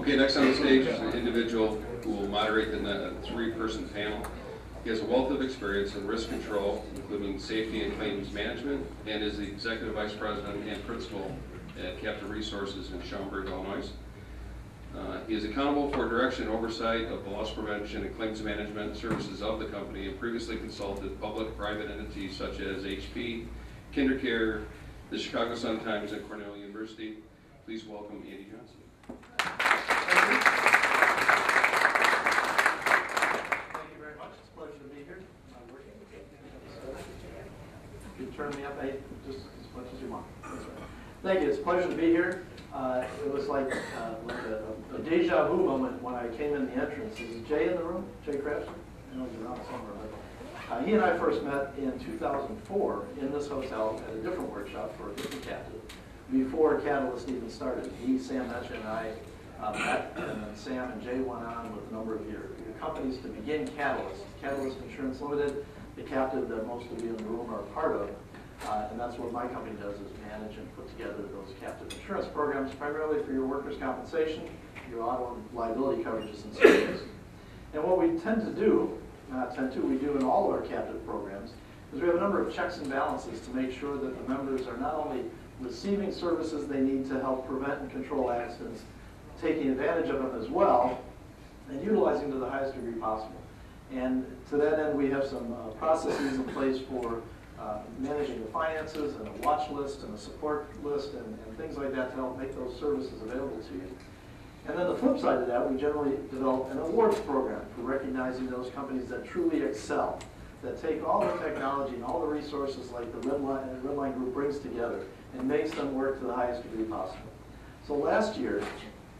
Okay, next on the stage is an individual who will moderate the three-person panel. He has a wealth of experience in risk control, including safety and claims management, and is the Executive Vice President and Principal at Captive Resources in Schaumburg, Illinois. He is accountable for direction and oversight of the loss prevention and claims management services of the company, and previously consulted public-private entities such as HP, KinderCare, the Chicago Sun-Times, and Cornell University. Please welcome Andy Johnson. Thank you very much. It's a pleasure to be here. Am I working? You turn me up just as much as you want. Thank you. It's a pleasure to be here. It was like a deja vu moment when I came in the entrance. Is Jay in the room? Jay Crafton? I know he's around somewhere. But, he and I first met in 2004 in this hotel at a different workshop for a different captive before Catalyst even started. He, Sam Metcha, and I met, and then Sam and Jay went on with a number of your companies to begin Catalyst. Catalyst Insurance Limited, the captive that most of you in the room are a part of. And that's what my company does, is manage and put together those captive insurance programs, primarily for your workers' compensation, your auto and liability coverages and services. And what we tend to do, we do in all of our captive programs, is we have a number of checks and balances to make sure that the members are not only receiving services they need to help prevent and control accidents, taking advantage of them as well, and utilizing to the highest degree possible. And to that end, we have some processes in place for managing the finances and a watch list and a support list and things like that to help make those services available to you. And then the flip side of that, we generally develop an awards program for recognizing those companies that truly excel, that take all the technology and all the resources like the Redline Group brings together and makes them work to the highest degree possible. So last year,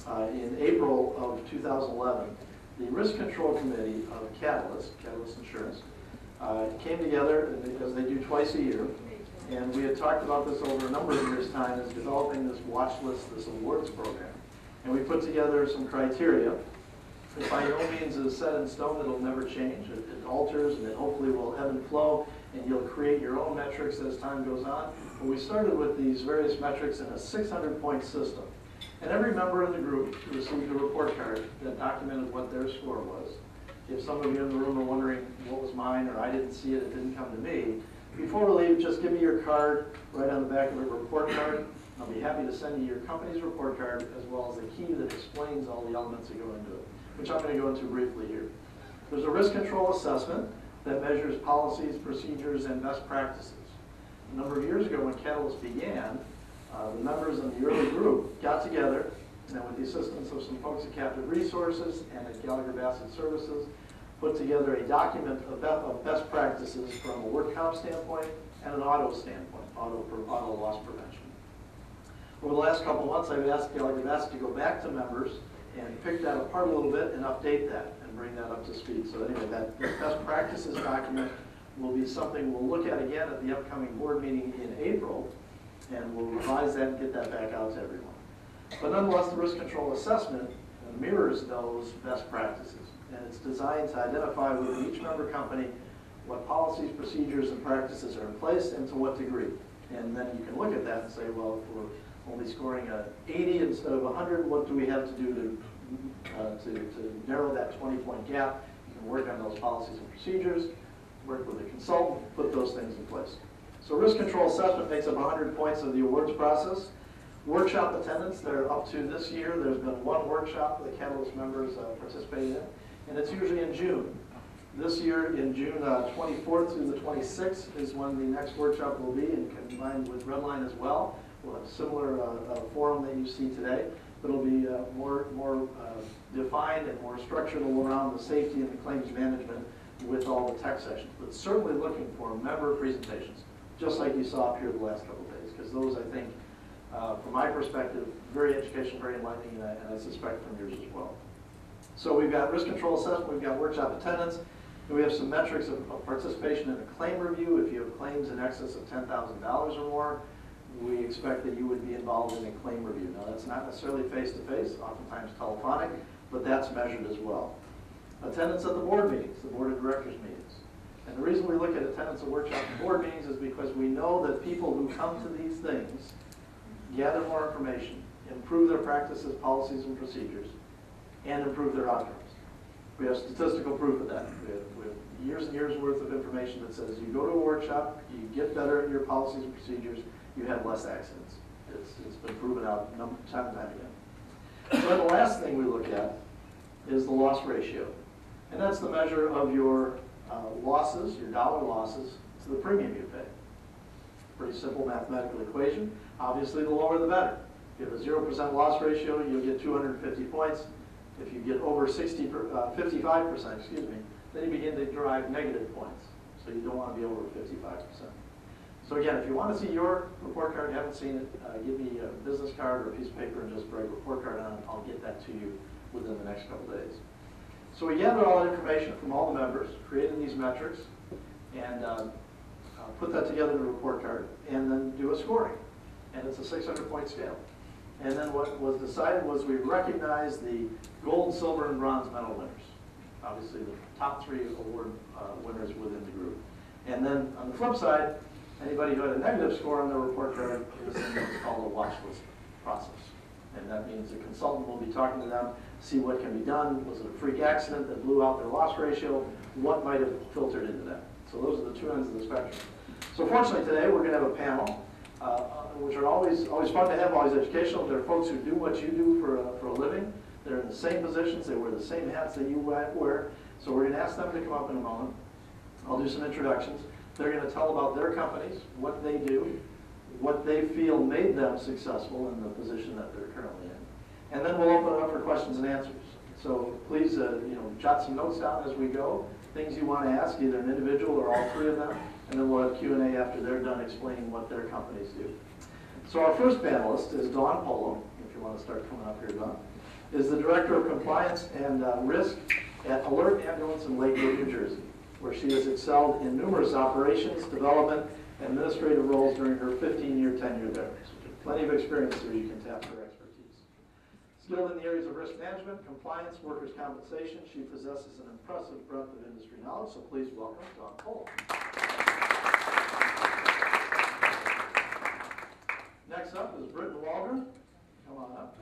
in April of 2011, the Risk Control Committee of Catalyst Insurance, came together, as they do twice a year, and we had talked about this over a number of years' time as developing this watch list, this awards program. And we put together some criteria. It by no means is set in stone, it'll never change. It alters, and it hopefully will ebb and flow, and you'll create your own metrics as time goes on. But we started with these various metrics in a 600-point system. And every member of the group received a report card that documented what their score was. If some of you in the room are wondering what was mine, or I didn't see it, it didn't come to me, before we leave, just give me your card right on the back of the report card. I'll be happy to send you your company's report card as well as the key that explains all the elements that go into it, which I'm going to go into briefly here. There's a risk control assessment that measures policies, procedures, and best practices. A number of years ago when Catalyst began, the members in the early group got together, and with the assistance of some folks at Captive Resources and at Gallagher Bassett Services, put together a document of best practices from a work comp standpoint and an auto standpoint, auto loss prevention. Over the last couple of months, I've asked Gallagher Bassett to go back to members and pick that apart a little bit and update that and bring that up to speed. So anyway, that best practices document will be something we'll look at again at the upcoming board meeting in April, and we'll revise that and get that back out to everyone. But nonetheless, the risk control assessment mirrors those best practices, and it's designed to identify within each member company what policies, procedures, and practices are in place and to what degree. And then you can look at that and say, well, if we're only scoring a 80 instead of 100, what do we have to do to narrow that 20-point gap? You can work on those policies and procedures, work with a consultant, put those things in place. So risk control assessment makes up 100 points of the awards process. Workshop attendance, they're up to this year. There's been one workshop that Catalyst members participated in, and it's usually in June. This year, in June 24th through the 26th is when the next workshop will be, and combined with Redline as well. We'll have a similar forum that you see today, but it'll be more defined and more structured around the safety and the claims management with all the tech sessions. But certainly looking for member presentations, just like you saw up here the last couple of days, because those, I think, from my perspective, very educational, very enlightening, and I suspect from yours as well. So we've got risk control assessment, we've got workshop attendance, and we have some metrics of participation in a claim review. If you have claims in excess of $10,000 or more, we expect that you would be involved in a claim review. Now, that's not necessarily face-to-face, oftentimes telephonic, but that's measured as well. Attendance at the board meetings, the board of directors meetings. And the reason we look at attendance at workshop and board meetings is because we know that people who come to these things gather more information, improve their practices, policies, and procedures, and improve their outcomes. We have statistical proof of that. We have years and years worth of information that says you go to a workshop, you get better at your policies and procedures, you have less accidents. It's been proven out time and time again. So then the last thing we look at is the loss ratio. And that's the measure of your losses, your dollar losses, to the premium you pay. Pretty simple mathematical equation. Obviously, the lower the better. If you have a 0% loss ratio, you'll get 250 points. If you get over 55%, then you begin to derive negative points. So you don't want to be over 55%. So again, if you want to see your report card, you haven't seen it, give me a business card or a piece of paper and just write report card on it. I'll get that to you within the next couple days. So we gathered all that information from all the members, created these metrics, and put that together in a report card, and then do a scoring. And it's a 600-point scale. And then what was decided was we recognized the gold, silver, and bronze medal winners. Obviously, the top 3 award winners within the group. And then on the flip side, anybody who had a negative score on their report card is in what's called a watch list process. And that means the consultant will be talking to them, see what can be done. Was it a freak accident that blew out their loss ratio? What might have filtered into that? So those are the 2 ends of the spectrum. So fortunately today, we're going to have a panel, which are always fun to have, always educational. They're folks who do what you do for a living. They're in the same positions. They wear the same hats that you wear. So we're going to ask them to come up in a moment. I'll do some introductions. They're going to tell about their companies, what they do, what they feel made them successful in the position that they're currently in. And then we'll open it up for questions and answers. So please jot some notes down as we go, things you want to ask, either an individual or all 3 of them. And then we'll have Q&A after they're done explaining what their companies do. So our first panelist is Dawn Polo, if you want to start coming up here, Dawn, is the Director of Compliance and Risk at Alert Ambulance in Lakewood, New Jersey, where she has excelled in numerous operations, development, and administrative roles during her 15-year tenure there. So plenty of experience where you can tap her expertise. Skilled in the areas of risk management, compliance, workers' compensation, she possesses an impressive breadth of industry knowledge, so please welcome Dawn Polo. Next up is Britton Waldron. Come on up.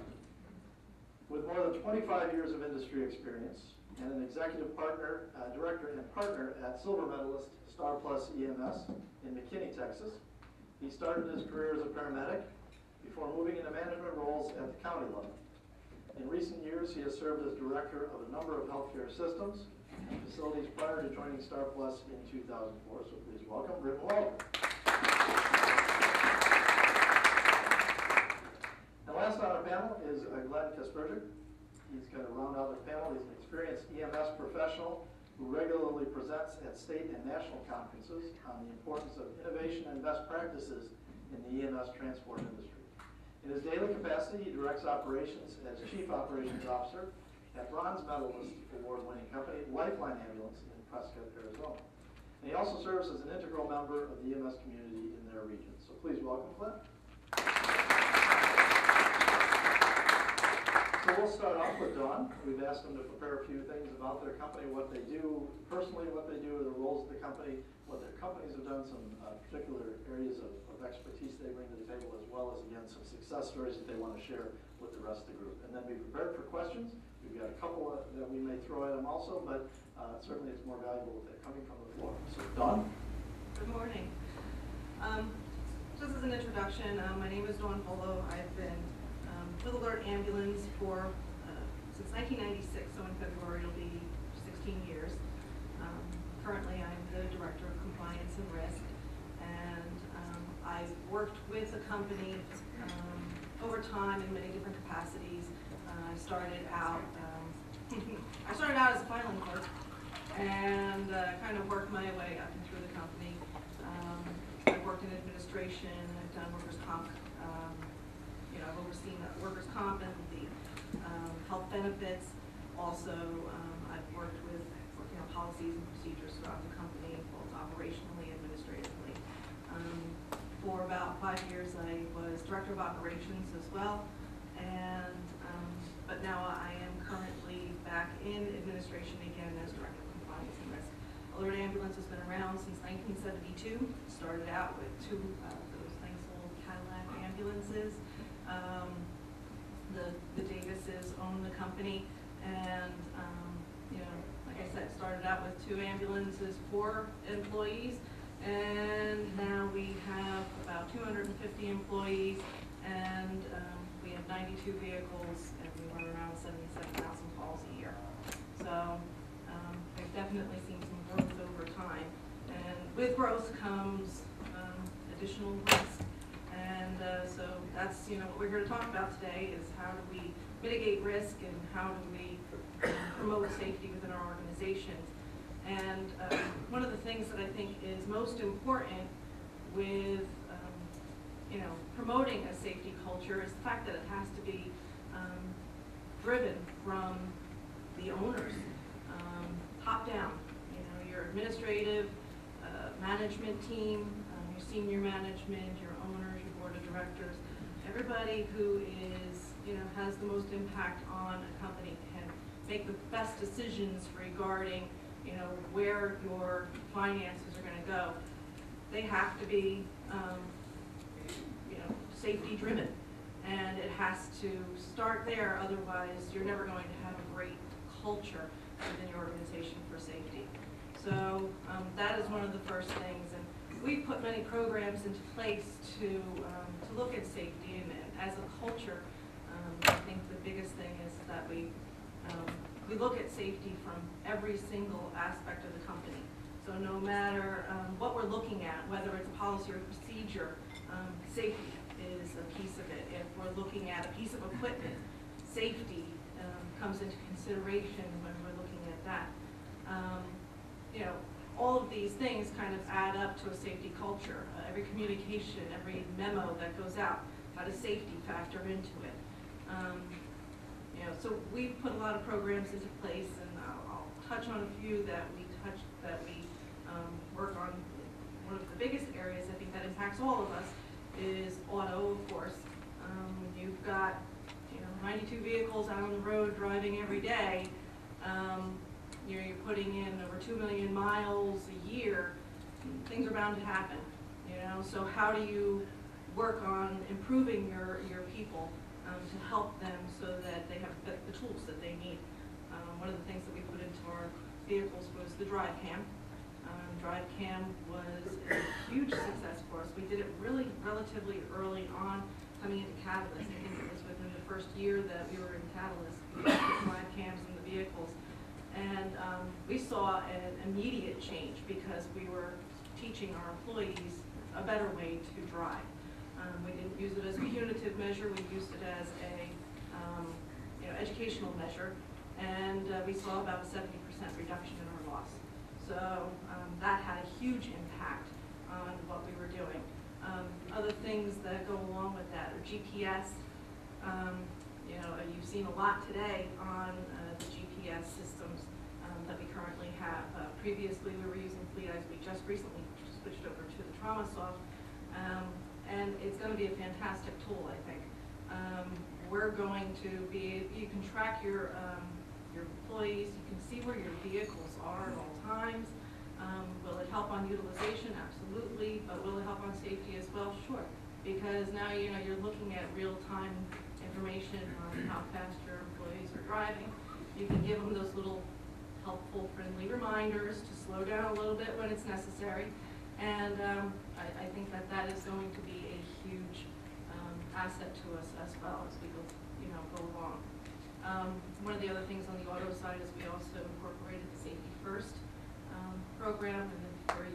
With more than 25 years of industry experience and an executive partner, director and partner at silver medalist Star Plus EMS in McKinney, Texas. He started his career as a paramedic before moving into management roles at the county level. In recent years, he has served as director of a number of healthcare systems and facilities prior to joining Star Plus in 2004. So please welcome Britton Waldron. And last on our panel is Glenn Kasperczyk. He's going to round out the panel. He's an experienced EMS professional who regularly presents at state and national conferences on the importance of innovation and best practices in the EMS transport industry. In his daily capacity, he directs operations as Chief Operations Officer at bronze medalist award-winning company Lifeline Ambulance in Prescott, Arizona. And he also serves as an integral member of the EMS community in their region. So please welcome Glenn. So we'll start off with Dawn. We've asked them to prepare a few things about their company, what they do, personally what they do, the roles of the company, what their companies have done, some particular areas of expertise they bring to the table, as well as, again, some success stories that they want to share with the rest of the group. And then be prepared for questions. We've got a couple that we may throw at them also, but certainly it's more valuable if they're coming from the floor. So Dawn? Good morning. Just as an introduction, my name is Dawn Polo. I've been with Alert Ambulance for since 1996, so in February it'll be 16 years. Currently I'm the Director of Compliance and Risk, and I've worked with the company over time in many different capacities. I started out as a filing clerk and kind of worked my way up and through the company. I've worked in administration, I've done workers' comp. I've overseen workers' comp and the health benefits. Also, I've worked with policies and procedures throughout the company, both operationally and administratively. For about 5 years, I was Director of Operations as well, and but now I am currently back in administration again as Director of Compliance and Risk. Alert Ambulance has been around since 1972. Started out with 2 of those nice old Cadillac ambulances. The Davises own the company, And, you know, like I said, started out with 2 ambulances, 4 employees, and now we have about 250 employees, and we have 92 vehicles, and we run around 77,000 calls a year. So we've definitely seen some growth over time, and with growth comes additional risk. And so that's, you know, what we're here to talk about today is how do we mitigate risk and how do we promote safety within our organizations. And one of the things that I think is most important with you know, promoting a safety culture is the fact that it has to be driven from the owners, top down. You know, your administrative management team, your senior management, your owners, your board of directors, everybody who is, you know, has the most impact on a company can make the best decisions regarding, you know, where your finances are going to go. They have to be, you know, safety driven, and it has to start there. Otherwise, you're never going to have a great culture within your organization for safety. So that is one of the first things, and we've put many programs into place to look at safety, and as a culture, I think the biggest thing is that we look at safety from every single aspect of the company. So no matter what we're looking at, whether it's a policy or procedure, safety is a piece of it. If we're looking at a piece of equipment, safety comes into consideration when we're looking at that. You know, all of these things kind of add up to a safety culture. Every communication, every memo that goes out, how does safety factor into it? You know, so we've put a lot of programs into place, and I'll touch on a few that we work on. One of the biggest areas I think that impacts all of us is auto, of course. You've got, you know, 92 vehicles out on the road driving every day. You know, you're putting in over 2 million miles a year. Things are bound to happen. You know, so how do you work on improving your people to help them so that they have the tools that they need? One of the things that we put into our vehicles was the drive cam. Drive cam was a huge success for us. We did it really relatively early on coming into Catalyst. I think it was within the first year that we were in Catalyst. We put drive cams in the vehicles. And we saw an immediate change because we were teaching our employees a better way to drive. We didn't use it as a punitive measure. We used it as a you know, educational measure. And we saw about a 70% reduction in our loss. So that had a huge impact on what we were doing. Other things that go along with that are GPS. You know, you've seen a lot today on the GPS systems that we currently have. Previously, we were using Fleet Eyes. We just recently switched over to the TraumaSoft, and it's going to be a fantastic tool, I think. We're going to be, you can track your employees, you can see where your vehicles are at all times. Will it help on utilization? Absolutely. But will it help on safety as well? Sure. Because now, you know, you're looking at real-time information on how fast your employees are driving. You can give them those little helpful, friendly reminders to slow down a little bit when it's necessary. And I think that that is going to be a huge asset to us as well as we go, you know, go along. One of the other things on the auto side is we also incorporated the Safety First program, and then for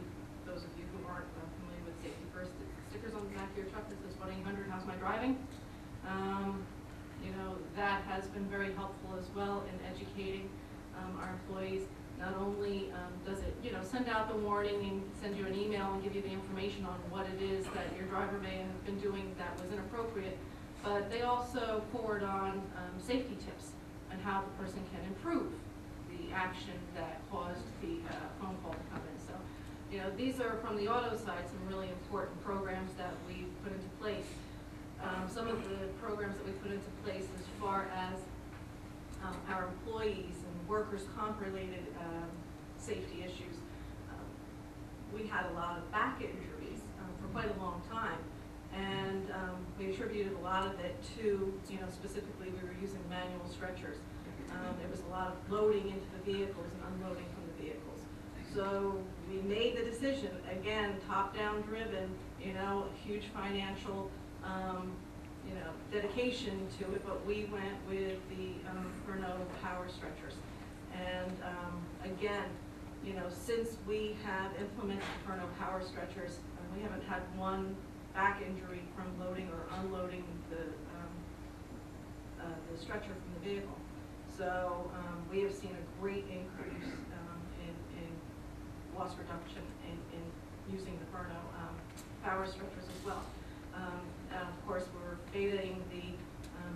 those of you who aren't familiar with Safety First, it's stickers on the back of your truck that says 1-800 how's my driving. You know, that has been very helpful as well in educating our employees. Not only does it, you know, send out the warning and send you an email and give you the information on what it is that your driver may have been doing that was inappropriate, but they also forward on safety tips on how the person can improve the action that caused the phone call to come in. So, you know, these are from the auto side some really important programs that we've put into place. Some of the programs that we put into place as far as our employees and workers' comp related safety issues. We had a lot of back injuries for quite a long time, and we attributed a lot of it to, you know, specifically we were using manual stretchers. There was a lot of loading into the vehicles and unloading from the vehicles. So we made the decision, again, top-down driven, you know, huge financial, you know, dedication to it, but we went with the Pernod power stretchers. And again, you know, since we have implemented the Pernod power stretchers, we haven't had one back injury from loading or unloading the stretcher from the vehicle. So we have seen a great increase in loss reduction in using the Pernod power stretchers as well. And of course, we're betaing the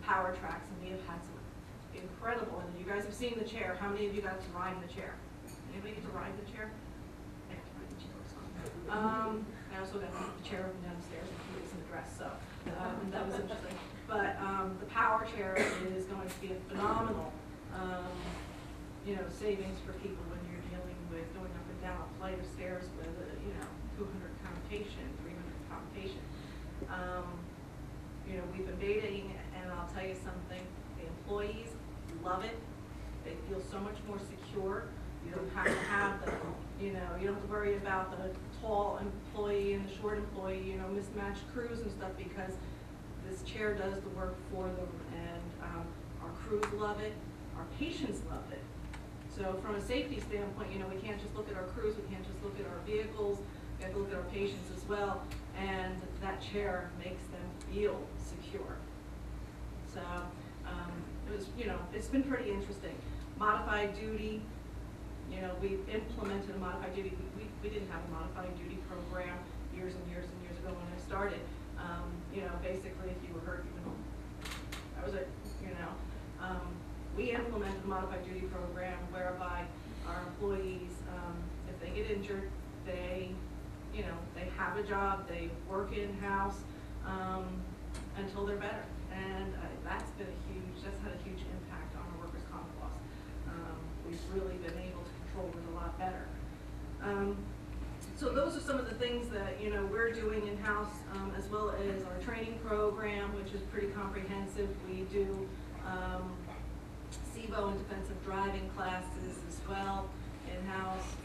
power tracks, and we have had some incredible, and you guys have seen the chair. How many of you got to ride the chair? Anybody get to ride the chair? I got to ride the chair. I also got to take the chair up and down the stairs and keep it in the dress, so that was interesting. But the power chair is going to be a phenomenal, you know, savings for people when you're dealing with going up and down a flight of stairs with a, you know, 200-pound patient, 300-pound patient. You know, we've been betaing, and I'll tell you something, the employees love it. They feel so much more secure. You don't have to have the, you know, you don't have to worry about the tall employee and the short employee, you know, mismatched crews and stuff, because this chair does the work for them, and our crews love it, our patients love it. So from a safety standpoint, you know, we can't just look at our crews, we can't just look at our vehicles, we have to look at our patients as well, and that chair makes them feel secure. So it was, you know, it's been pretty interesting. Modified duty, you know, we implemented a modified duty. We didn't have a modified duty program years and years and years ago when I started. You know, basically if you were hurt, you went home. That was it, you know. We implemented a modified duty program whereby our employees, if they get injured, they, you know, they have a job, they work in-house until they're better. And that's been that's had a huge impact on our workers' comp loss. We've really been able to control it a lot better. So those are some of the things that, you know, we're doing in-house, as well as our training program, which is pretty comprehensive. We do SIVO and defensive driving classes as well in-house,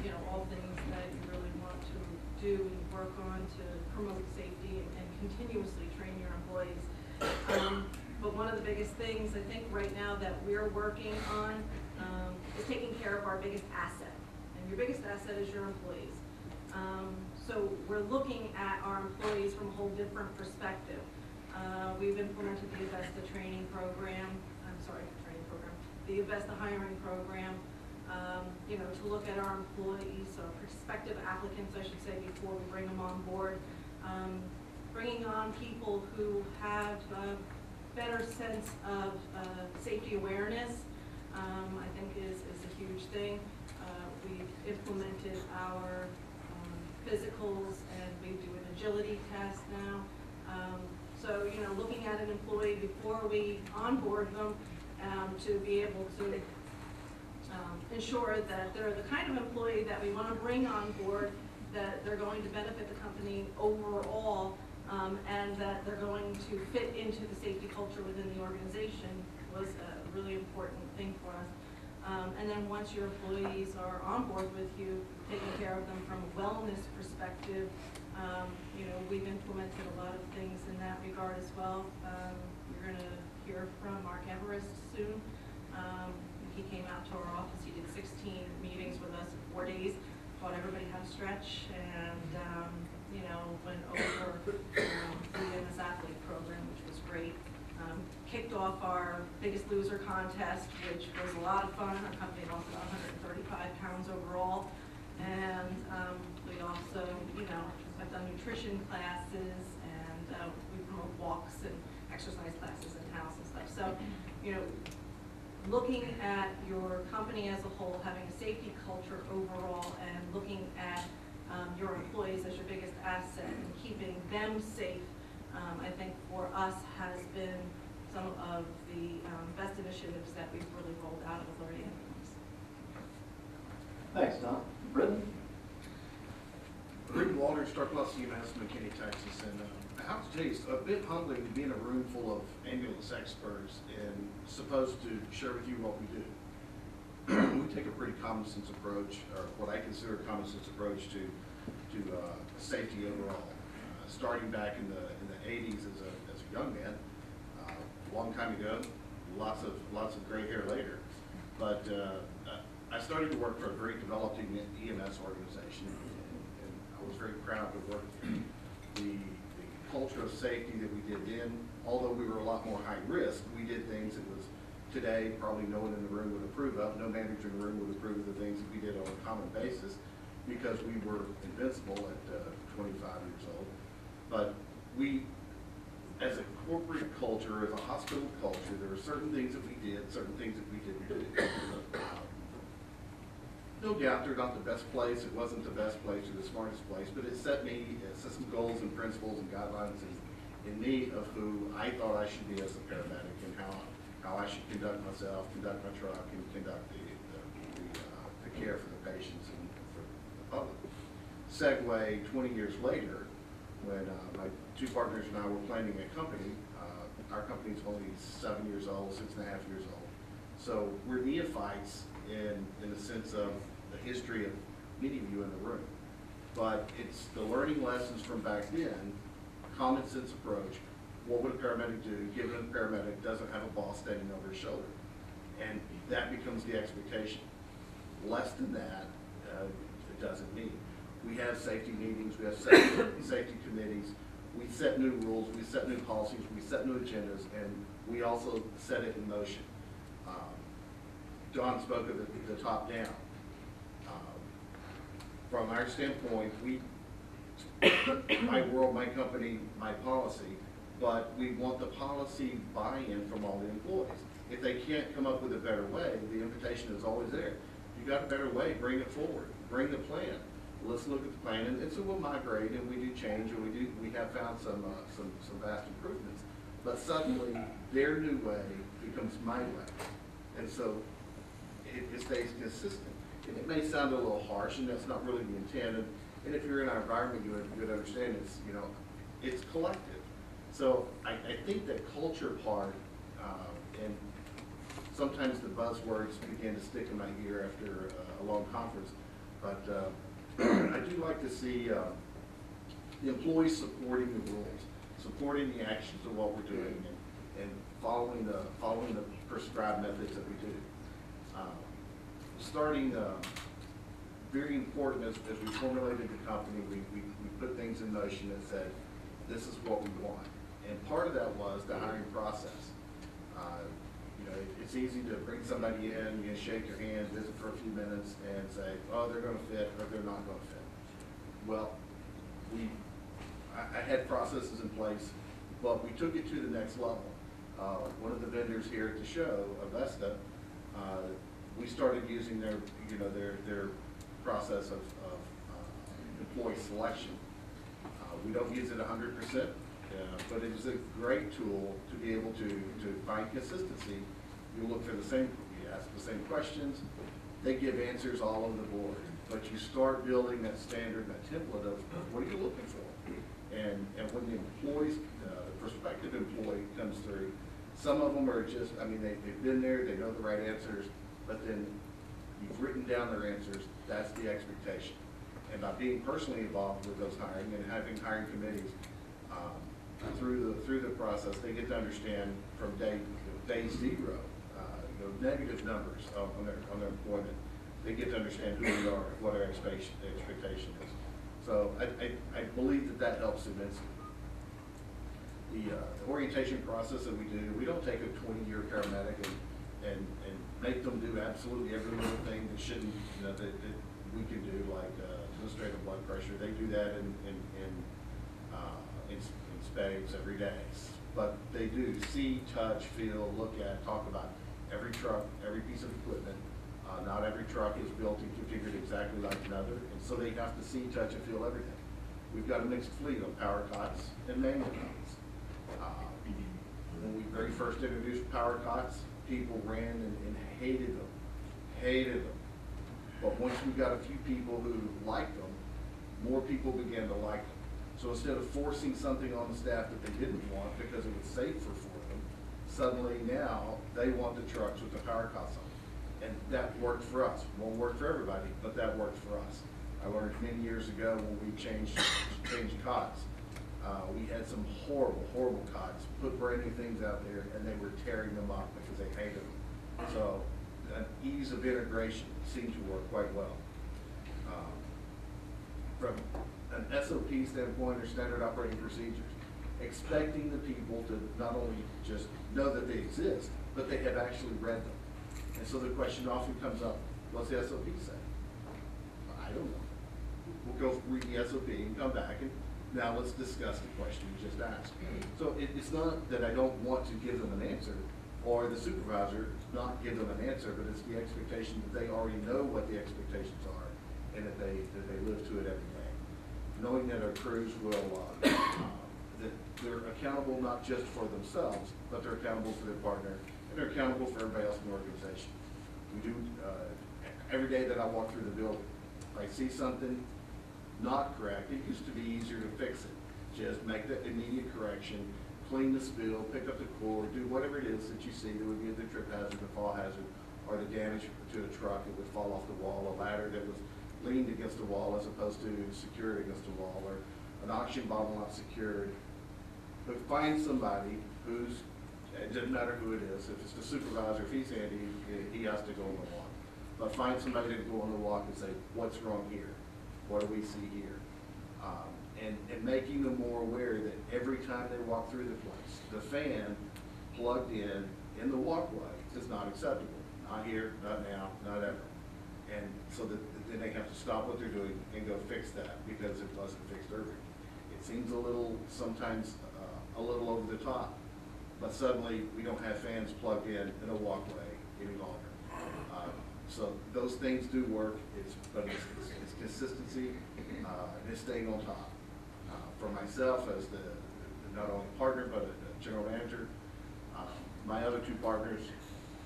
you know, all things that you really want to do and work on to promote safety and continuously train your employees. But one of the biggest things I think right now that we're working on is taking care of our biggest asset. And your biggest asset is your employees. So we're looking at our employees from a whole different perspective. We've implemented the Avesta training program, the Avesta hiring program, you know, to look at our employees, or prospective applicants, I should say, before we bring them on board. Bringing on people who have a better sense of safety awareness, I think is a huge thing. We've implemented our physicals, and we do an agility test now. So, you know, looking at an employee before we onboard them, to be able to ensure that they're the kind of employee that we want to bring on board, that they're going to benefit the company overall, and that they're going to fit into the safety culture within the organization, was a really important thing for us. And then once your employees are on board with you, taking care of them from a wellness perspective, you know, we've implemented a lot of things in that regard as well. You're going to hear from Mark Everest soon. He came out to our office. He did 16 meetings with us in 4 days, taught everybody how to stretch, and you know, went over the EMS Athlete Program, which was great. Kicked off our Biggest Loser contest, which was a lot of fun. Our company lost about 135 pounds overall. And we also, you know, have done nutrition classes, and we promote walks and exercise classes in-house and stuff. So, you know, looking at your company as a whole, having a safety culture overall, and looking at your employees as your biggest asset and keeping them safe, I think for us has been some of the best initiatives that we've really rolled out of Authority Ambulance. Thanks, Don. Britton? Britton Walter, Star Plus EMS, McKinney, Texas, and I have to tell you, it's a bit humbling to be in a room full of ambulance experts and supposed to share with you what we do. We take a pretty common sense approach, or what I consider a common sense approach to safety overall. Starting back in the 80s as a young man, a long time ago, lots of gray hair later. But I started to work for a very developing EMS organization, and I was very proud to work the culture of safety that we did then. Although we were a lot more high risk, we did things that was today probably no one in the room would approve of. No manager in the room would approve of the things that we did on a common basis because we were invincible at 25 years old. But we, as a corporate culture, as a hospital culture, there were certain things that we did, certain things that we didn't do. No doubt they're not the best place. It wasn't the best place or the smartest place, but it set some goals and principles and guidelines in me of who I thought I should be as a paramedic and how I should conduct myself, conduct my truck, and conduct the care for the patients and for the public. Segue 20 years later, when my two partners and I were planning a company. Our company's only 7 years old, 6.5 years old. So we're neophytes in the sense of the history of many of you in the room. But it's the learning lessons from back then, common sense approach. What would a paramedic do given a paramedic doesn't have a boss standing over his shoulder? And that becomes the expectation. Less than that, it doesn't mean. We have safety meetings, we have safety committees, we set new rules, we set new policies, we set new agendas, and we also set it in motion. John spoke of the top down. From our standpoint, my world, my company, my policy, but we want the policy buy-in from all the employees. If they can't come up with a better way, the invitation is always there. If you got a better way, bring it forward, bring the plan. Let's look at the plan, and so we'll migrate, and we do change, and we have found some vast improvements. But suddenly, their new way becomes my way, and so it stays consistent. And it may sound a little harsh, and that's not really the intent. And if you're in our environment, you would understand it's collective. So I think the culture part, and sometimes the buzzwords begin to stick in my ear after a long conference, but I do like to see the employees supporting the rules, supporting the actions of what we're doing, and following the prescribed methods that we do. Starting very important as we formulated the company, we put things in motion that said, this is what we want. And part of that was the hiring process. It's easy to bring somebody in, shake your hand, visit for a few minutes, and say, oh, they're going to fit or they're not going to fit. Well, I had processes in place, but we took it to the next level. One of the vendors here at the show, Avesta, we started using their process of employee selection. We don't use it 100%, but it is a great tool to be able to find consistency. You look for you ask the same questions, they give answers all over the board, but you start building that standard, that template of what are you looking for? And when the employees, the prospective employee comes through, some of them are just, they've been there, they know the right answers, but then you've written down their answers, that's the expectation. And by being personally involved with those hiring and having hiring committees through the process, they get to understand from day zero, negative numbers on their employment. They get to understand who we are, what our expectation is. So I believe that helps immensely. The orientation process that we do, we don't take a 20-year paramedic and make them do absolutely every little thing that shouldn't, that we can do, like straight up blood pressure. They do that in spades every day. But they do see, touch, feel, look at, talk about every truck, every piece of equipment. Not every truck is built and configured exactly like another, and so they have to see, touch, and feel everything. We've got a mixed fleet of power cots and manual cots. When we very first introduced power cots, people ran and hated them. But once we got a few people who liked them, more people began to like them. So instead of forcing something on the staff that they didn't want because it was safer for them, suddenly now they want the trucks with the power cots on. And that worked for us. Won't work for everybody, but that worked for us. I learned many years ago when we changed cots. We had some horrible cots, put brand new things out there, and they were tearing them up because they hated them. So an ease of integration seemed to work quite well. From an SOP standpoint or standard operating procedures, expecting the people to not only just know that they exist, but they have actually read them. And so the question often comes up, what's the SOP say? I don't know. We'll go read the SOP and come back, and now let's discuss the question you just asked. So it's not that I don't want to give them an answer, or the supervisor not give them an answer, but it's the expectation that they already know what the expectations are, and that they live to it every day. Knowing that our crews will, that they're accountable not just for themselves, but they're accountable for their partner, and they're accountable for everybody else in the organization. We do, every day that I walk through the building, if I see something not correct, it used to be easier to fix it. Just make the immediate correction, clean the spill, pick up the cord, do whatever it is that you see that would be the trip hazard, the fall hazard, or the damage to a truck that would fall off the wall, a ladder that was leaned against the wall as opposed to secured against the wall, or an oxygen bottle not secured. But find somebody who's, it doesn't matter who it is, if it's the supervisor, if he's handy, he has to go on the walk. But find somebody to go on the walk and say, what's wrong here? What do we see here? And making them more aware that every time they walk through the place, the fan plugged in the walkway is not acceptable. Not here, not now, not ever. And so that then they have to stop what they're doing and go fix that because it wasn't fixed earlier. It seems a little, sometimes a little over the top, but suddenly we don't have fans plugged in a walkway any longer. So those things do work, but it's consistency and it's staying on top. For myself as the not only partner but a general manager, my other two partners,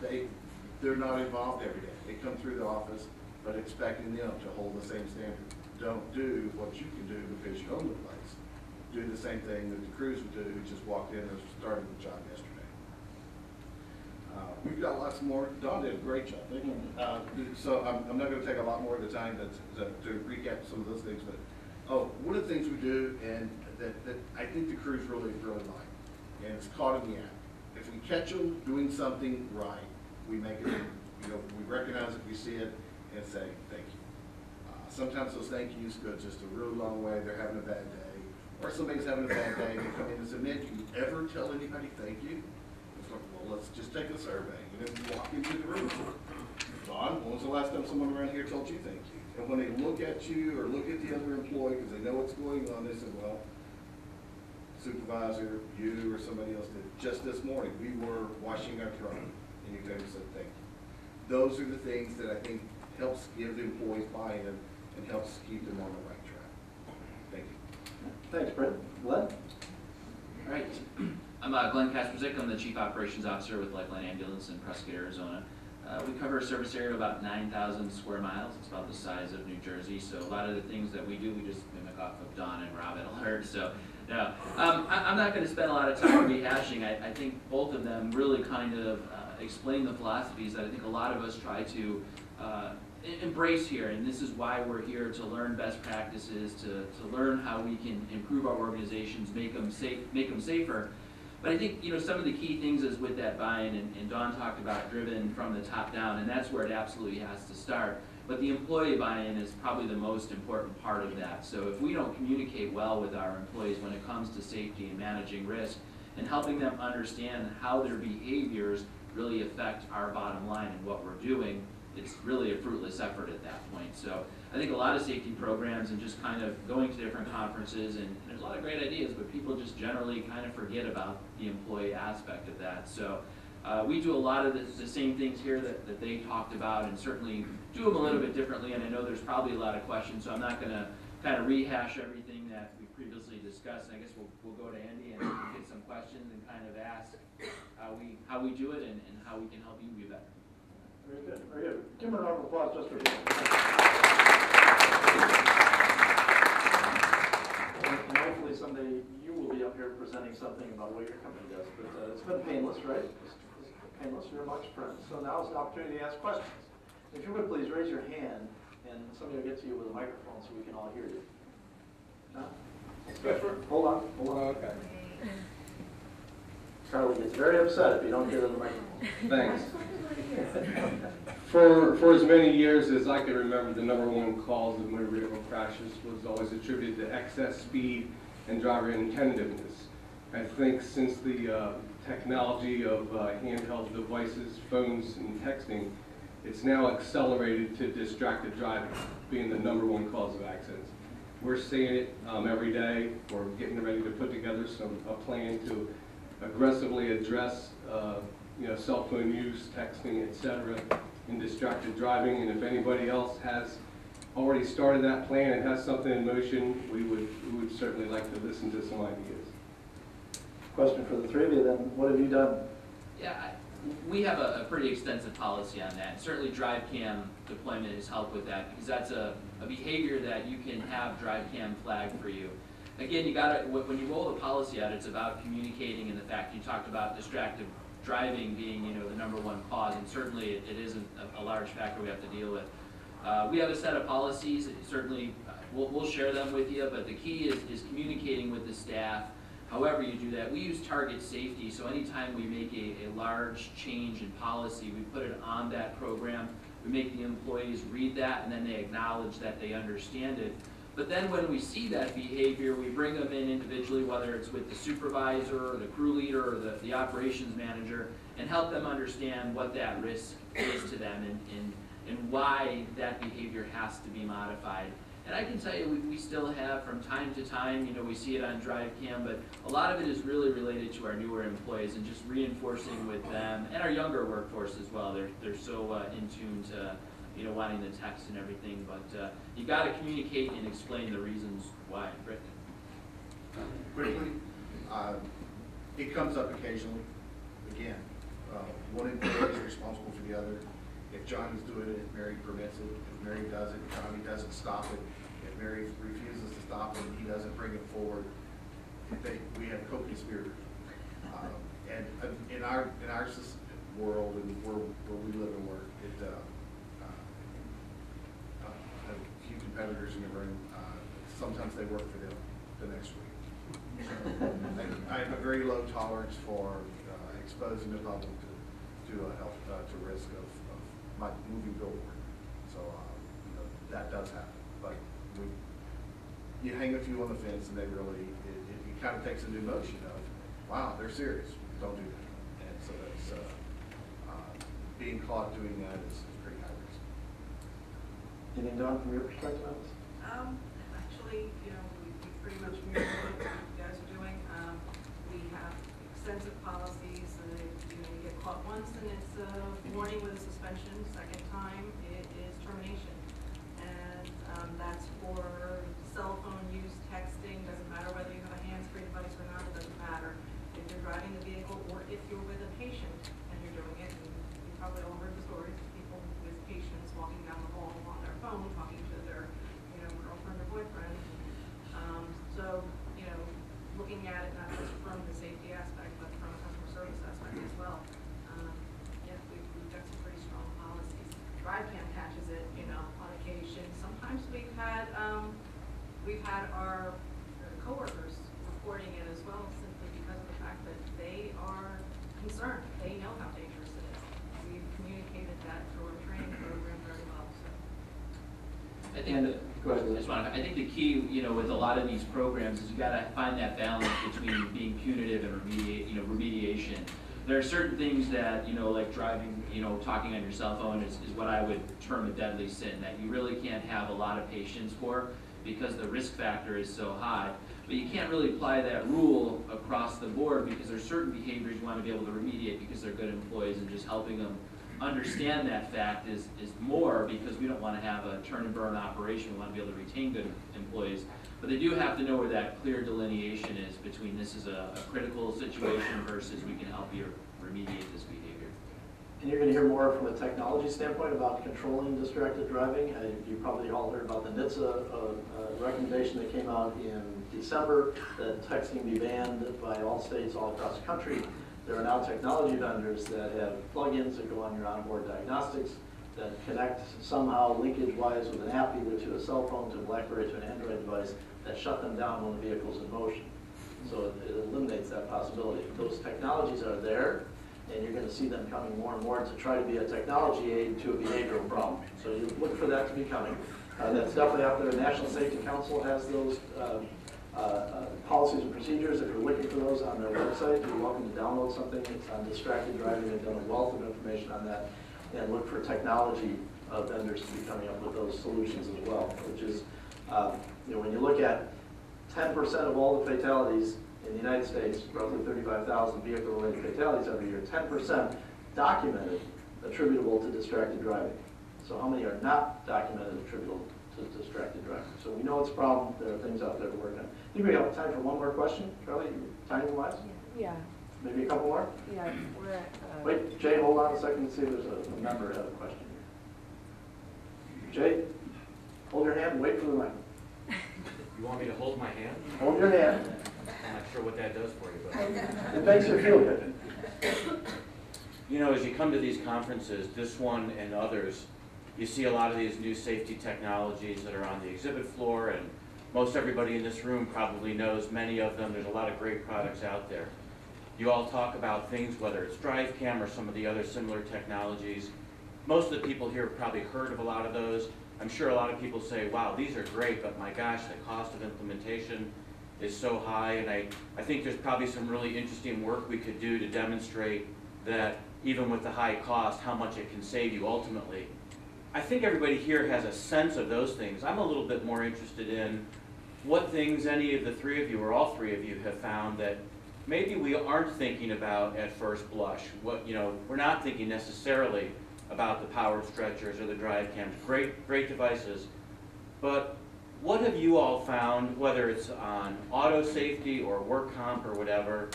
they're not involved every day. They come through the office, but expecting them to hold the same standard. Don't do what you can do because you own the place. Do the same thing that the crews would do who just walked in and started the job yesterday. We've got lots more. Dawn did a great job. Thank you. So I'm not going to take a lot more of the time to recap some of those things, but one of the things we do and that I think the crews really like, and it's caught in the act. If we catch them doing something right, we make it, we recognize it, we see it, and say thank you. Sometimes those thank yous go just a really long way. They're having a bad day, or somebody's having a bad day, and they come in and say, man, do you ever tell anybody thank you? It's like, well, let's just take a survey, and then walk into the room. Don, when was the last time someone around here told you thank you? And when they look at you or look at the other employee because they know what's going on, they say, well, supervisor, you or somebody else did. Just this morning, we were washing our truck, and you came and said thank you. Those are the things that I think helps give the employees buy-in and helps keep them on the right track. Thank you. Thanks, Brent. Glenn? All right. I'm Glenn Kasperzik. I'm the Chief Operations Officer with Redline Ambulance in Prescott, Arizona. We cover a service area of about 9,000 square miles. It's about the size of New Jersey. So a lot of the things that we do, we just mimic off of Don and Rob at Alert. So no, I'm not going to spend a lot of time rehashing. I think both of them really kind of explain the philosophies that I think a lot of us try to embrace here. And this is why we're here, to learn best practices, to learn how we can improve our organizations, make them safer. But I think, some of the key things is with that buy-in, and Dawn talked about driven from the top down, and that's where it absolutely has to start. But the employee buy-in is probably the most important part of that. So if we don't communicate well with our employees when it comes to safety and managing risk, and helping them understand how their behaviors really affect our bottom line and what we're doing, it's really a fruitless effort at that point. So I think a lot of safety programs and just kind of going to different conferences, and there's a lot of great ideas, but people just generally kind of forget about the employee aspect of that. So we do a lot of the same things here that they talked about, and certainly do them a little bit differently. And I know there's probably a lot of questions, so I'm not going to kind of rehash everything that we previously discussed. And I guess we'll go to Andy and get some questions and kind of ask how we do it and how we can help you be better. Very good. Very good. Give him a round of applause just for that. And hopefully what your company does, but it's been painless, right? It's painless, you're amongst friends. So now is the opportunity to ask questions. If you would please raise your hand, and somebody will get to you with a microphone so we can all hear you. No? Hold on. Okay. Charlie gets very upset if you don't get in the microphone. Thanks. For as many years as I can remember, the #1 cause of motor vehicle crashes was always attributed to excess speed and driver inattentiveness. I think since the technology of handheld devices, phones, and texting, it's now accelerated to distracted driving being the #1 cause of accidents. We're seeing it every day. We're getting ready to put together a plan to aggressively address cell phone use, texting, etc., and distracted driving. And if anybody else has already started that plan and has something in motion, we would certainly like to listen to some ideas. Question for the three of you then, what have you done? Yeah, we have a pretty extensive policy on that. Certainly drive cam deployment has helped with that because that's a behavior that you can have drive cam flagged for you. Again, when you roll the policy out, it's about communicating and the fact you talked about distracted driving being the #1 cause, and certainly it isn't a large factor we have to deal with. We have a set of policies. Certainly, we'll share them with you, but the key is communicating with the staff. However you do that, we use target safety, so anytime we make a large change in policy, we put it on that program. We make the employees read that, and then they acknowledge that they understand it. But then when we see that behavior, we bring them in individually, whether it's with the supervisor or the crew leader or the operations manager, and help them understand what that risk is to them and why that behavior has to be modified. And I can tell you, we still have, from time to time, we see it on drive cam, but a lot of it is really related to our newer employees and just reinforcing with them, and our younger workforce as well. They're so in tune to wanting the text and everything, but you got to communicate and explain the reasons why. Rick? Quickly, it comes up occasionally. Again, one employee is responsible for the other. If Johnny's doing it, Mary permits it. If Mary does it, Johnny doesn't stop it. If Mary refuses to stop it, he doesn't bring it forward. We have co-conspirators. And in our world and where we live and work, a few competitors in the room, sometimes they work for them the next week. I have a very low tolerance for exposing the public to risk of my moving billboard. So that does happen. But you hang a few on the fence, and they really it kind of takes a new notion of, wow, they're serious. Don't do that. And so that's being caught doing that is pretty high risk. Anything, Don, from your perspective on this? Actually, we pretty much mirror what you guys are doing. We have extensive policies. You get caught once, and it's a warning with a suspension. Second time, it is termination. And that's for cell phone use, texting. Doesn't matter whether you have a hands-free device or not. It doesn't matter. If you're driving the vehicle or if you're with a patient and you're doing it, and you probably all heard the stories of people with patients walking down the hall on their phone, talking to their girlfriend or boyfriend. So looking at it not just from the safety aspect, but from a customer service aspect as well. We've got some pretty strong policies. Drive cam catches it, on occasion. Sometimes we've had our coworkers reporting it as well, simply because of the fact that they are concerned. They know how dangerous it is. We've communicated that through our training program very well. So. I think the key, with a lot of these programs is you got to find that balance between being punitive and remediation. There are certain things that, like driving, talking on your cell phone is what I would term a deadly sin that you really can't have a lot of patience for because the risk factor is so high. But you can't really apply that rule across the board because there's certain behaviors you want to be able to remediate because they're good employees, and just helping them understand that fact is more, because we don't want to have a turn and burn operation. We want to be able to retain good employees. But they do have to know where that clear delineation is between this is a critical situation versus we can help you remediate this behavior. And you're going to hear more from a technology standpoint about controlling distracted driving. You probably all heard about the NHTSA recommendation that came out in December that texting be banned by all states all across the country. There are now technology vendors that have plugins that go on your onboard diagnostics that connect somehow linkage-wise with an app either to a cell phone, to a BlackBerry, to an Android device that shut them down when the vehicle's in motion. So it eliminates that possibility. Those technologies are there, and you're going to see them coming more and more to try to be a technology aid to a behavioral problem. So you look for that to be coming. That's definitely out there. The National Safety Council has those policies and procedures. If you're looking for those on their website, you're welcome to download something. It's on distracted driving. They've done a wealth of information on that. And look for technology vendors to be coming up with those solutions as well, which is, when you look at 10% of all the fatalities in the United States, roughly 35,000 vehicle-related fatalities every year, 10% documented attributable to distracted driving. So how many are not documented attributable to distracted driving? So we know it's a problem. There are things out there to work on. I think we have time for one more question. Charlie, timing-wise? Yeah. Maybe a couple more? Yeah, we're at... Wait, Jay, hold on a second and see if there's a member who has a question here. Jay, hold your hand and wait for the mic. You want me to hold my hand? Hold your hand. I'm not sure what that does for you, but... It makes you feel good. You know, as you come to these conferences, this one and others, you see a lot of these new safety technologies that are on the exhibit floor, and most everybody in this room probably knows many of them. There's a lot of great products out there. You all talk about things, whether it's DriveCam or some of the other similar technologies. Most of the people here have probably heard of a lot of those. I'm sure a lot of people say, wow, these are great, but my gosh, the cost of implementation is so high. And I think there's probably some really interesting work we could do to demonstrate that even with the high cost, how much it can save you ultimately. I think everybody here has a sense of those things. I'm a little bit more interested in what things any of the three of you or all three of you have found that maybe we aren't thinking about at first blush. We're not thinking necessarily about the powered stretchers or the drive cams. Great devices. But what have you all found, whether it's on auto safety or work comp or whatever,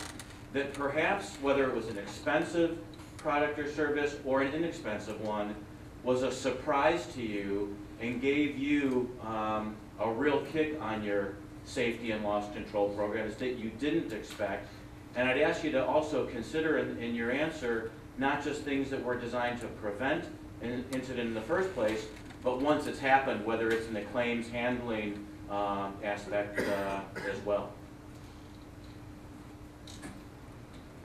that perhaps, whether it was an expensive product or service or an inexpensive one, was a surprise to you and gave you a real kick on your safety and loss control programs that you didn't expect? And I'd ask you to also consider in your answer not just things that were designed to prevent an incident in the first place, but once it's happened, whether it's in the claims handling aspect as well.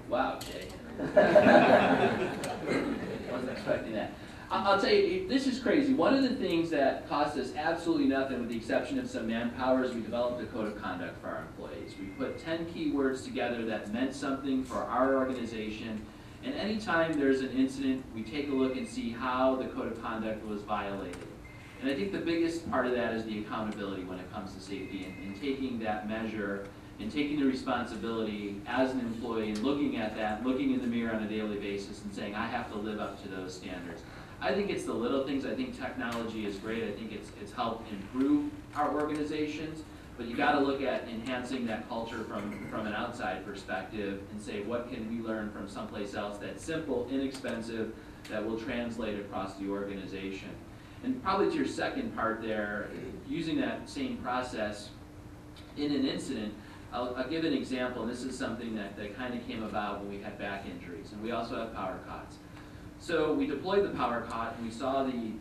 Wow, Jay. Wasn't expecting that. I'll tell you, this is crazy. One of the things that cost us absolutely nothing, with the exception of some manpower, is we developed a code of conduct for our employees. We put 10 keywords together that meant something for our organization. And anytime there's an incident, we take a look and see how the code of conduct was violated. And I think the biggest part of that is the accountability when it comes to safety, and taking that measure and taking the responsibility as an employee and looking at that, looking in the mirror on a daily basis and saying, I have to live up to those standards. I think it's the little things. I think technology is great. I think it's helped improve our organizations, but you got to look at enhancing that culture from an outside perspective and say, what can we learn from someplace else that's simple, inexpensive, that will translate across the organization. And probably to your second part there, using that same process in an incident, I'll give an example, and this is something that kind of came about when we had back injuries, and we also have power cots. So we deployed the power cot, and we saw the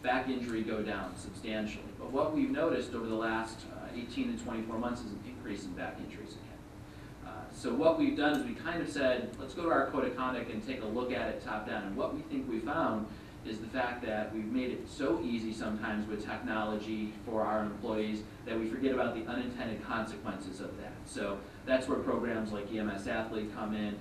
back injury go down substantially. But what we've noticed over the last 18 to 24 months is an increase in back injuries again. So what we've done is we kind of said, let's go to our code of conduct and take a look at it top down. And what we think we found is the fact that we've made it so easy sometimes with technology for our employees that we forget about the unintended consequences of that. So that's where programs like EMS Athlete come in.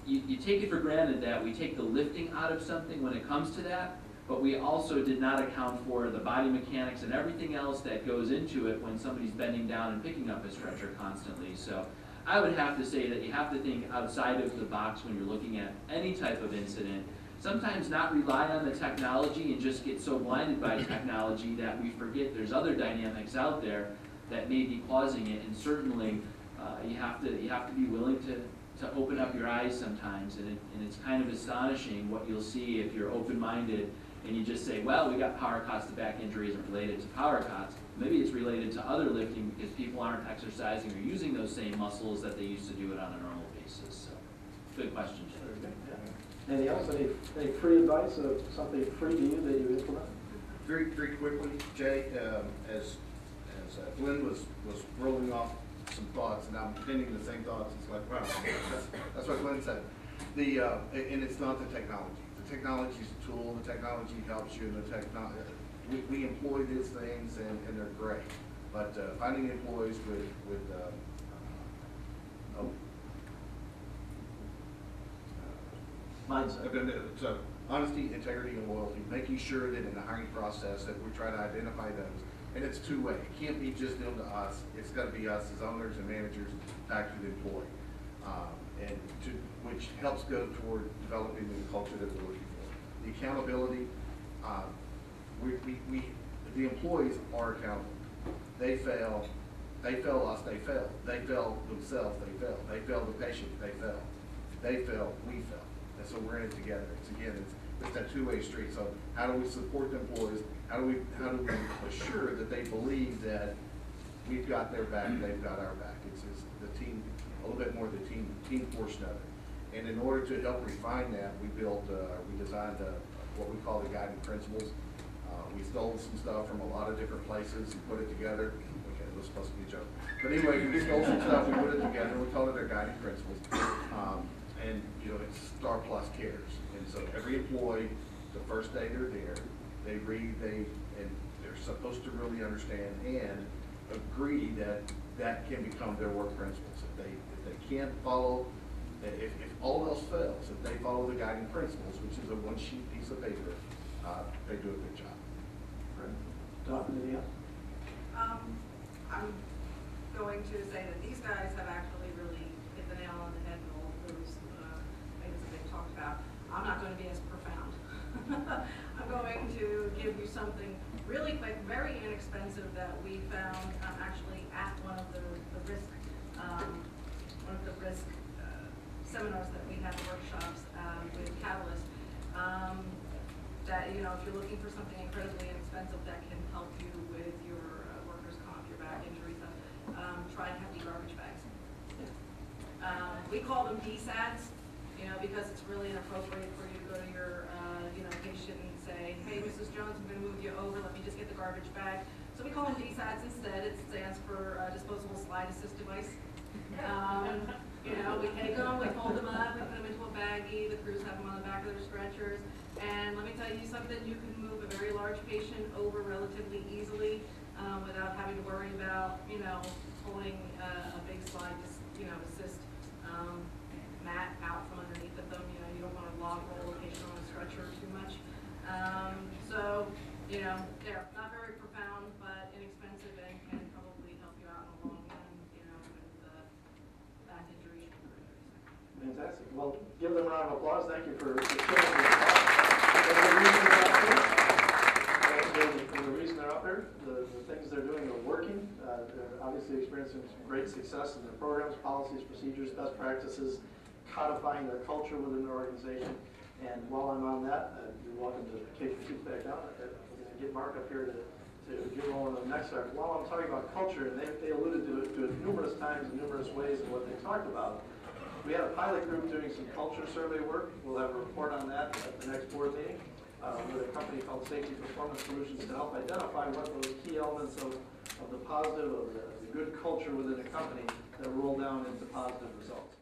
You take it for granted that we take the lifting out of something when it comes to that, but we also did not account for the body mechanics and everything else that goes into it when somebody's bending down and picking up a stretcher constantly. So I would have to say that you have to think outside of the box when you're looking at any type of incident. Sometimes not rely on the technology and just get so blinded by technology that we forget there's other dynamics out there that may be causing it, and certainly you have to be willing to to open up your eyes sometimes, and it's kind of astonishing what you'll see if you're open-minded and you just say, well, we got power cots, the back injury isn't related to power cots. Maybe it's related to other lifting because people aren't exercising or using those same muscles that they used to do it on a normal basis. So, good question, Jay. Anything else? Any free advice of something free to you that you implement? Very quickly, Jay, as Glenn was rolling off some thoughts, and I'm thinking the same thoughts. It's like, wow, that's what Glenn said. And it's not the technology. The technology is a tool. The technology helps you. And the technology, we employ these things, and they're great. But finding employees with Mindset. So honesty, integrity, and loyalty, making sure that in the hiring process that we try to identify those. And it's two-way. It can't be just them to us. It's got to be us as owners and managers back to the employee, which helps go toward developing the culture that we're looking for. The accountability, the employees are accountable. They fail us, they fail. They fail themselves, they fail. They fail the patient, they fail. They fail, we fail. And so we're in it together. It's that two-way street. So how do we support the employees? How do we assure that they believe that we've got their back, they've got our back? It's the team, a little bit more the team portion of it. And in order to help refine that, we designed what we call the guiding principles. We stole some stuff from a lot of different places and put it together. Okay, it was supposed to be a joke. But anyway, we stole some stuff, we put it together, we call it our guiding principles. And it's STAR Plus cares. And so every employee, the first day they're there, they read, and they're supposed to really understand and agree that can become their work principles. If they can't follow, if all else fails, if they follow the guiding principles, which is a one-sheet piece of paper, they do a good job. Don, anything else? I'm going to say that these guys have actually really hit the nail on the head in all of those things that they've talked about. I'm not going to be as profound. I'm going to give you something really quick, very inexpensive that we found actually at one of the risk seminars that we had, workshops with Catalyst. That if you're looking for something incredibly inexpensive that can help you with your workers' comp, your back injury stuff, try hefty garbage bags. We call them DSADs, because it's really inappropriate for you to go to your patient and say, hey, Mrs. Jones, I'm going to move you over. Let me just get the garbage bag. So we call them DSADs instead. It stands for disposable slide assist device. We take them, we fold them up, we put them into a baggie. The crews have them on the back of their stretchers. And let me tell you something, you can move a very large patient over relatively easily without having to worry about, pulling a big slide, assist mat out from underneath of them. You don't want to log roll a patient on a stretcher too much. They're not very profound, but inexpensive and can probably help you out in the long run, with back injuries. Fantastic. Well, give them a round of applause. Thank you for sharing the reason they're out there. The things they're doing are working. They're obviously experiencing some great success in their programs, policies, procedures, best practices, codifying their culture within their organization. And while I'm on that, you're welcome to take your seats back down. We're going to get Mark up here to get rolling on the next part. While I'm talking about culture, and they alluded to it numerous times in numerous ways in what they talked about, we had a pilot group doing some culture survey work. We'll have a report on that at the next board meeting with a company called Safety Performance Solutions to help identify what those key elements of the positive, of the good culture within a company that roll down into positive results.